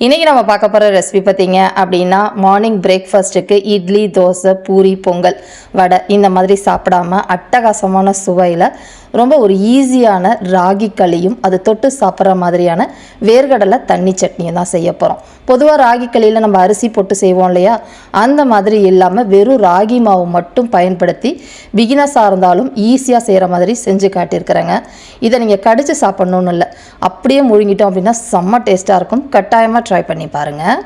இன்றைக்கி நம்ம பார்க்க போகிற ரெசிபி பார்த்திங்க அப்படின்னா மார்னிங் பிரேக்ஃபாஸ்ட்டுக்கு இட்லி, தோசை, பூரி, பொங்கல், வடை இந்த மாதிரி சாப்பிடாம அட்டகாசமான சுவையில் ரொம்ப ஒரு ஈஸியான ராகி களியும் அது தொட்டு சாப்பிட்ற மாதிரியான வேர்க்கடலை தண்ணி சட்னியும் தான் செய்ய போகிறோம். பொதுவாக ராகி களியில் நம்ம அரிசி போட்டு செய்வோம் இல்லையா, அந்த மாதிரி இல்லாமல் வெறும் ராகி மாவு மட்டும் பயன்படுத்தி பிகினஸாக இருந்தாலும் ஈஸியாக செய்கிற மாதிரி செஞ்சு காட்டியிருக்கிறேங்க. இதை நீங்கள் கடித்து சாப்பிட்ணுன்னு இல்லை, அப்படியே முழுங்கிட்டோம் அப்படின்னா செம்ம டேஸ்ட்டாக இருக்கும். கட்டாயமாக ட்ரை பண்ணி பாருங்கள்.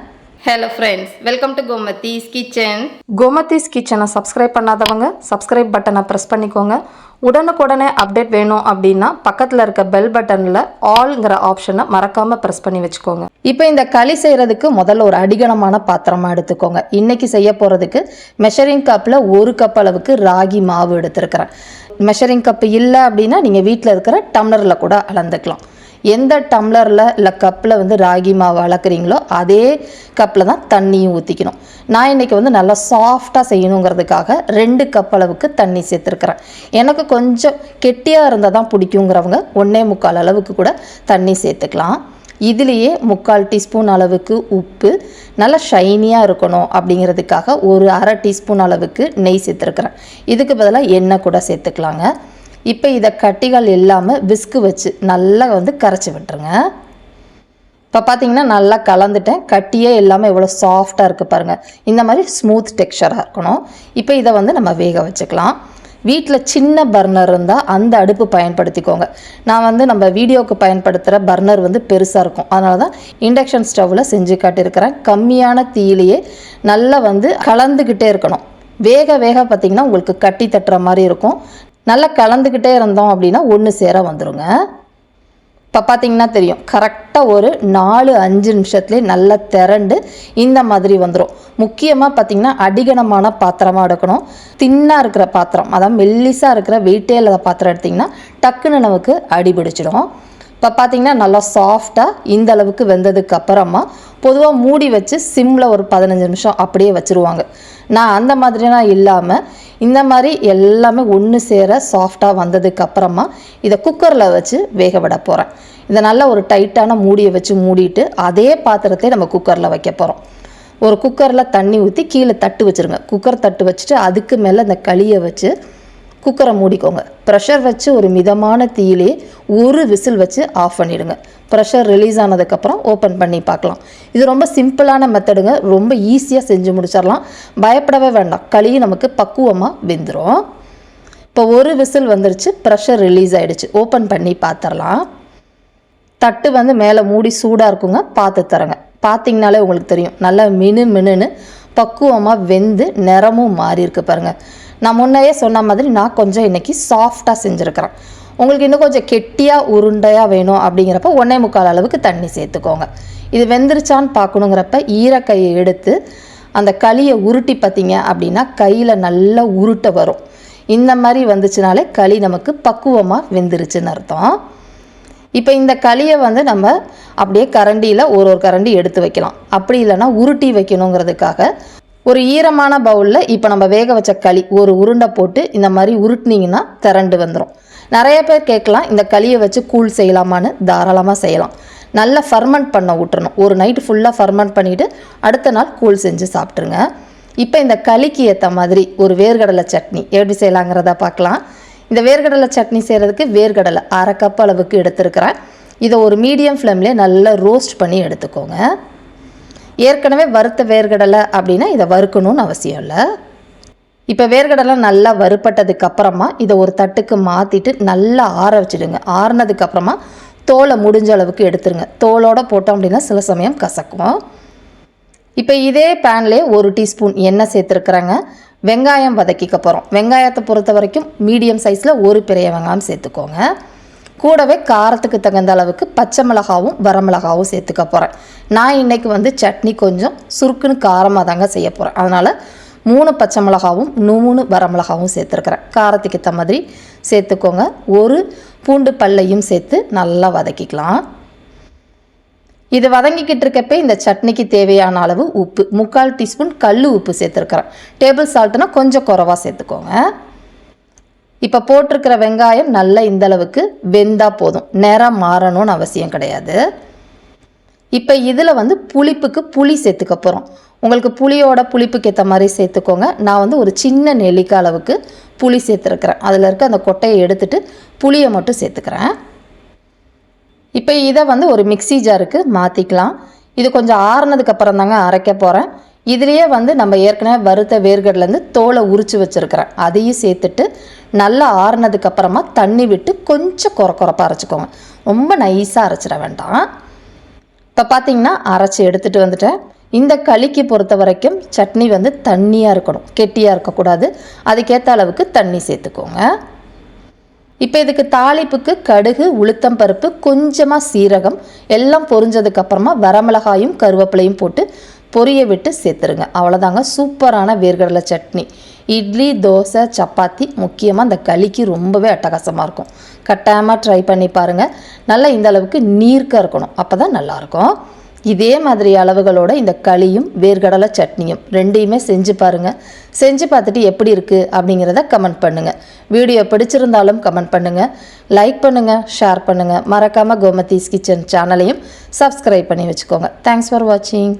Hello friends, welcome to Gomathi's kitchen. Gomathi's கிச்சனை சப்ஸ்கிரைப் பண்ணாதவங்க சப்ஸ்கிரைப் பட்டனை ப்ரெஸ் பண்ணிக்கோங்க. உடனுக்குடனே அப்டேட் வேணும் அப்படின்னா பக்கத்தில் இருக்க பெல் பட்டனில் ஆல்ங்கிற ஆப்ஷனை மறக்காமல் ப்ரெஸ் பண்ணி வச்சுக்கோங்க. இப்போ இந்த களி செய்கிறதுக்கு முதல்ல ஒரு அடிகனமான பாத்திரமாக எடுத்துக்கோங்க. இன்றைக்கி செய்ய போகிறதுக்கு மெஷரிங் கப்பில் 1 கப் அளவுக்கு ராகி மாவு எடுத்துருக்கிறேன். மெஷரிங் கப்பு இல்லை அப்படின்னா நீங்கள் வீட்டில் இருக்கிற டம்ளரில் கூட அளந்துக்கலாம். எந்த டம்ளரில் இல்லை கப்பில் ராகி மாவு அளக்குறீங்களோ அதே கப்பில் தான் தண்ணியும் ஊற்றிக்கணும். நான் இன்றைக்கி நல்லா சாஃப்டாக செய்யணுங்கிறதுக்காக 2 கப் அளவுக்கு தண்ணி சேர்த்துருக்குறேன். எனக்கு கொஞ்சம் கெட்டியாக இருந்தால் தான் பிடிக்குங்கிறவங்க 1.25 அளவுக்கு கூட தண்ணி சேர்த்துக்கலாம். இதுலேயே 3/4 டீஸ்பூன் அளவுக்கு உப்பு, நல்லா ஷைனியாக இருக்கணும் அப்படிங்கிறதுக்காக ஒரு 1/2 டீஸ்பூன் அளவுக்கு நெய் சேர்த்துருக்குறேன். இதுக்கு பதிலாக எண்ணெய் கூட சேர்த்துக்கலாங்க. இப்போ இதை கட்டிகள் இல்லாமல் விஸ்கு வச்சு நல்லா கரைச்சி விட்டுருங்க. இப்போ பார்த்தீங்கன்னா நல்லா கலந்துட்டேன். கட்டியே இல்லாமல் எவ்வளோ சாஃப்டாக இருக்குது பாருங்கள். இந்த மாதிரி ஸ்மூத் டெக்ஸ்சராக இருக்கணும். இப்போ இதை நம்ம வேக வச்சுக்கலாம். வீட்டில் சின்ன பர்னர் இருந்தால் அந்த அடுப்பு பயன்படுத்திக்கோங்க. நான் நம்ம வீடியோவுக்கு பயன்படுத்துகிற பர்னர் பெருசாக இருக்கும், அதனால தான் இண்டக்ஷன் ஸ்டவ்வில் செஞ்சு காட்டியிருக்கிறேன். கம்மியான தீயிலேயே நல்லா கலந்துக்கிட்டே இருக்கணும். வேக வேக பார்த்திங்கன்னா உங்களுக்கு கட்டி தட்டுற மாதிரி இருக்கும். நல்லா கலந்துக்கிட்டே இருந்தோம் அப்படின்னா ஒன்று சேர வந்துடுங்க. இப்போ பார்த்திங்கன்னா தெரியும், கரெக்டாக ஒரு 4-5 நிமிஷத்துலேயே நல்லா திரண்டு இந்த மாதிரி வந்துடும். முக்கியமாக பார்த்திங்கன்னா அடிகனமான பாத்திரமாக எடுக்கணும். தின்னாக இருக்கிற பாத்திரம், அதாவது மெல்லிஸாக இருக்கிற வெயிட்டே இல்லாத பாத்திரம் எடுத்திங்கன்னா டக்குன்னு நமக்கு அடிபிடிச்சிடும். இப்போ பார்த்திங்கன்னா நல்லா சாஃப்டாக இந்த அளவுக்கு வெந்ததுக்கு அப்புறமா பொதுவாக மூடி வச்சு சிம்மில் ஒரு 15 நிமிஷம் அப்படியே வச்சுருவாங்க. நான் அந்த மாதிரிலாம் இல்லாமல் இந்த மாதிரி எல்லாமே ஒன்று சேர சாஃப்டாக வந்ததுக்கு அப்புறமா இதை குக்கரில் வச்சு வேக விட போகிறேன். இதை நல்லா ஒரு டைட்டான மூடியை வச்சு மூடிட்டு அதே பாத்திரத்தை நம்ம குக்கரில் வைக்க போகிறோம். ஒரு குக்கரில் தண்ணி ஊற்றி கீழே தட்டு வச்சுருங்க. குக்கர் தட்டு வச்சுட்டு அதுக்கு மேலே இந்த களியை வச்சு குக்கரை மூடிக்கோங்க. ப்ரெஷர் வச்சு ஒரு மிதமான தீயிலே ஒரு விசில் வச்சு ஆஃப் பண்ணிவிடுங்க. ப்ரெஷர் ரிலீஸ் ஆனதுக்கப்புறம் ஓப்பன் பண்ணி பார்க்கலாம். இது ரொம்ப சிம்பிளான மெத்தடுங்க, ரொம்ப ஈஸியாக செஞ்சு முடிச்சிடலாம். பயப்படவே வேண்டாம், களி நமக்கு பக்குவமாக வெந்துடும். இப்போ ஒரு விசில் வந்துருச்சு, ப்ரெஷர் ரிலீஸ் ஆகிடுச்சு. ஓப்பன் பண்ணி பார்த்துடலாம். தட்டு மேலே மூடி சூடாக இருக்குங்க, பார்த்து தரங்க. பார்த்திங்கனாலே உங்களுக்கு தெரியும் நல்லா மினுன்னு பக்குவமாக வெந்து நிறமும் மாறி இருக்கு பாருங்கள். நான் முன்னையே சொன்ன மாதிரி நான் கொஞ்சம் இன்றைக்கி சாஃப்டாக செஞ்சுருக்கிறேன். உங்களுக்கு இன்னும் கொஞ்சம் கெட்டியாக உருண்டையாக வேணும் அப்படிங்கிறப்ப 1.25 அளவுக்கு தண்ணி சேர்த்துக்கோங்க. இது வெந்துருச்சான்னு பார்க்கணுங்கிறப்ப ஈரக்கையை எடுத்து அந்த களியை உருட்டி பார்த்திங்க அப்படின்னா கையில் நல்லா உருட்ட வரும். இந்த மாதிரி வந்துச்சுனாலே களி நமக்கு பக்குவமாக வெந்துருச்சுன்னு அர்த்தம். இப்போ இந்த களியை நம்ம அப்படியே கரண்டியில் ஒரு கரண்டி எடுத்து வைக்கலாம். அப்படி இல்லைன்னா உருட்டி வைக்கணுங்கிறதுக்காக ஒரு ஈரமான பவுலில் இப்போ நம்ம வேக வச்ச களி ஒரு உருண்டை போட்டு இந்த மாதிரி உருட்டினீங்கன்னா திரண்டு வந்துடும். நிறைய பேர் கேட்கலாம், இந்த களியை வச்சு கூழ் செய்யலாமான்னு. தாராளமாக செய்யலாம். நல்லா ஃபர்மெண்ட் பண்ண விட்டுறணும். ஒரு நைட்டு ஃபுல்லாக ஃபர்மெண்ட் பண்ணிவிட்டு அடுத்த நாள் கூழ் செஞ்சு சாப்பிட்ருங்க. இப்போ இந்த களிக்கு ஏற்ற மாதிரி ஒரு வேர்க்கடலை சட்னி எப்படி செய்யலாங்கிறத பார்க்கலாம். இந்த வேர்க்கடலை சட்னி செய்கிறதுக்கு வேர்க்கடலை 1/2 கப் அளவுக்கு எடுத்துருக்கிறேன். இதை ஒரு மீடியம் ஃப்ளேம்லேயே நல்லா ரோஸ்ட் பண்ணி எடுத்துக்கோங்க. ஏற்கனவே வறுத்த வேர்க்கடலை அப்படின்னா இதை வறுக்கணும்னு அவசியம் இல்லை. இப்போ வேர்க்கடலை நல்லா வறுப்பட்டதுக்கு அப்புறமா இதை ஒரு தட்டுக்கு மாற்றிட்டு நல்லா ஆற வச்சுடுங்க. ஆறுனதுக்கப்புறமா தோலை முடிஞ்ச அளவுக்கு எடுத்துருங்க. தோலோடு போட்டோம் அப்படின்னா சில சமயம் கசக்கும். இப்போ இதே பேன்லேயே 1 டீஸ்பூன் எண்ணெய் சேர்த்துருக்குறேங்க. வெங்காயம் வதக்கிக்க போகிறோம். வெங்காயத்தை பொறுத்த வரைக்கும் மீடியம் சைஸில் ஒரு பெரிய வெங்காயம் சேர்த்துக்கோங்க. கூடவே காரத்துக்கு தகுந்த அளவுக்கு பச்சை மிளகாவும் வரமிளகாவும் சேர்த்துக்க போகிறேன். நான் இன்றைக்கி சட்னி கொஞ்சம் சுருக்குன்னு காரமாக தாங்க செய்ய போகிறேன். அதனால் 3 பச்சை மிளகாவும் 3 வரமிளகாவும் சேர்த்துருக்குறேன். காரத்துக்கு ஏற்ற மாதிரி சேர்த்துக்கோங்க. ஒரு பூண்டு பல்லையும் சேர்த்து நல்லா வதக்கிக்கலாம். இது வதங்கிக்கிட்டு இருக்கப்போ இந்த சட்னிக்கு தேவையான அளவு உப்பு 3/4 டீஸ்பூன் கல் உப்பு சேர்த்துருக்குறேன். டேபிள் சால்ட்னா கொஞ்சம் குறைவாக சேர்த்துக்கோங்க. இப்போ போட்டிருக்கிற வெங்காயம் நல்லா இந்தளவுக்கு வெந்தால் போதும், நிறம் மாறணும்னு அவசியம் கிடையாது. இப்போ இதில் வந்து புளிப்புக்கு புளி சேர்த்துக்க போகிறோம். உங்களுக்கு புளியோட புளிப்புக்கு ஏற்ற மாதிரி சேர்த்துக்கோங்க. நான் வந்து ஒரு சின்ன நெல்லிக்காய் அளவுக்கு புளி சேர்த்துருக்கிறேன். அதில் இருக்க அந்த கொட்டையை எடுத்துட்டு புளியை மட்டும் சேர்த்துக்கிறேன். இப்போ இதை வந்து ஒரு மிக்ஸி ஜாருக்கு மாற்றிக்கலாம். இது கொஞ்சம் ஆறுனதுக்கப்புறம் தாங்க அரைக்க போகிறேன். இதுலேயே வந்து நம்ம ஏற்கனவே வறுத்த வேர்க்கடலேருந்து தோலை உரித்து வச்சுருக்கிறேன். அதையும் சேர்த்துட்டு நல்லா ஆறுனதுக்கப்புறமா தண்ணி விட்டு கொஞ்சம் கொரப்பாக அரைச்சிக்கோங்க. ரொம்ப நைஸாக அரைச்சிட வேண்டாம். இப்போ பார்த்தீங்கன்னா அரைச்சி எடுத்துகிட்டு வந்துட்டேன். இந்த களிக்கு பொறுத்த வரைக்கும் சட்னி வந்து தண்ணியாக இருக்கணும், கெட்டியாக இருக்கக்கூடாது. அதுக்கேற்ற அளவுக்கு தண்ணி சேர்த்துக்கோங்க. இப்போ இதுக்கு தாளிப்புக்கு கடுகு, உளுத்தம் பருப்பு, கொஞ்சமாக சீரகம் எல்லாம் பொரிஞ்சதுக்கப்புறமா வரமிளகாயும் கருவேப்பிலையும் போட்டு பொரிய விட்டு சேர்த்துருங்க. அவ்வளோதாங்க, சூப்பரான வேர்க்கடலை சட்னி. இட்லி, தோசை, சப்பாத்தி, முக்கியமாக இந்த களிக்கு ரொம்பவே அட்டகாசமாக இருக்கும். கட்டாயமாக ட்ரை பண்ணி பாருங்கள். நல்லா இந்த அளவுக்கு நீர்க்காக இருக்கணும், அப்போ தான் நல்லாயிருக்கும். இதே மாதிரி அளவுகளோட இந்த களியும் வேர்க்கடலை சட்னியும் ரெண்டையுமே செஞ்சு பாருங்கள். செஞ்சு பார்த்துட்டு எப்படி இருக்குது அப்படிங்கிறத கமெண்ட் பண்ணுங்கள். வீடியோ பிடிச்சிருந்தாலும் கமெண்ட் பண்ணுங்கள், லைக் பண்ணுங்கள், ஷேர் பண்ணுங்கள். மறக்காமல் கோமதீஸ் கிச்சன் சேனலையும் சப்ஸ்கிரைப் பண்ணி வச்சுக்கோங்க. தேங்க்ஸ் ஃபார் வாட்சிங்.